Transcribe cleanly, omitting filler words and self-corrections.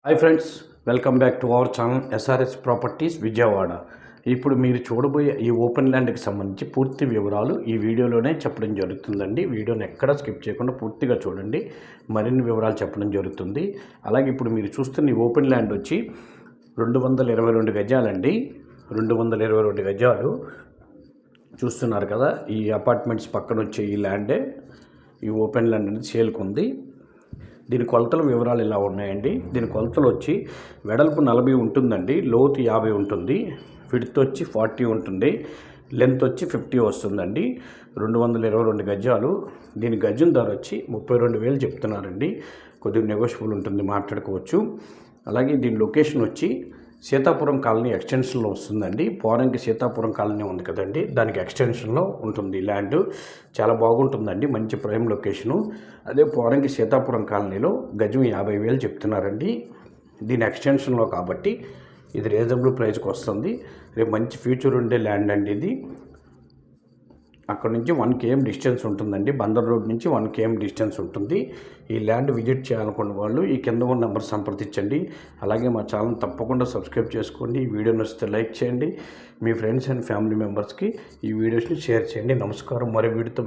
Hi friends, welcome back to our channel SRS properties Vijayawada. ఇప్పుడు మీరు చూడబోయే ఈ ఓపెన్ ల్యాండ్కి సంబంధించి పూర్తి వివరాలు ఈ వీడియోలోనే చెప్పడం జరుగుతుందండి. వీడియోని ఎక్కడ స్కిప్ చేయకుండా పూర్తిగా చూడండి, మరిన్ని వివరాలు చెప్పడం జరుగుతుంది. అలాగే ఇప్పుడు మీరు చూస్తున్న ఈ ఓపెన్ ల్యాండ్ వచ్చి 222 గజాలండి. 222 గజాలు చూస్తున్నారు కదా. ఈ అపార్ట్మెంట్స్ పక్కన వచ్చే ఈ ల్యాండే, ఈ ఓపెన్ ల్యాండ్ అనేది సేల్కి ఉంది. దీని కొలతల వివరాలు ఇలా ఉన్నాయండి. దీని కొలతలు వచ్చి వెడల్పు 40 ఉంటుందండి, లోతు 50 ఉంటుంది, విడ్త్ వచ్చి 40 ఉంటుంది, లెంత్ వచ్చి 50 వస్తుందండి. 222 గజాలు. దీని గజం ధర వచ్చి 32,000 చెప్తున్నారండి. కొద్దిగా నెగోషియబుల్ ఉంటుంది, మాట్లాడుకోవచ్చు. అలాగే దీని లొకేషన్ వచ్చి సీతాపురం కాలనీ ఎక్స్టెన్షన్లో వస్తుందండి. పోరంకి సీతాపురం కాలనీ ఉంది కదండి, దానికి ఎక్స్టెన్షన్లో ఉంటుంది ల్యాండ్. చాలా బాగుంటుందండి, మంచి ప్రైమ్ లొకేషను. అదే పోరంకి సీతాపురం కాలనీలో గజం 50,000 చెప్తున్నారండి. దీని ఎక్స్టెన్షన్లో కాబట్టి ఇది రీజనబుల్ ప్రైస్కి వస్తుంది. రేపు మంచి ఫ్యూచర్ ఉండే ల్యాండ్ అండి ఇది. అక్కడ నుంచి 1 km డిస్టెన్స్ ఉంటుందండి. బందర్ రోడ్ నుంచి 1 km డిస్టెన్స్ ఉంటుంది. ఈ ల్యాండ్ విజిట్ చేయాలనుకున్న వాళ్ళు ఈ కింద ఉన్న నెంబర్ సంప్రదించండి. అలాగే మా ఛానల్ తప్పకుండా సబ్స్క్రైబ్ చేసుకోండి. ఈ వీడియో నచ్చితే లైక్ చేయండి. మీ ఫ్రెండ్స్ అండ్ ఫ్యామిలీ మెంబర్స్కి ఈ వీడియోస్ని షేర్ చేయండి. నమస్కారం. మరో వీడియోతో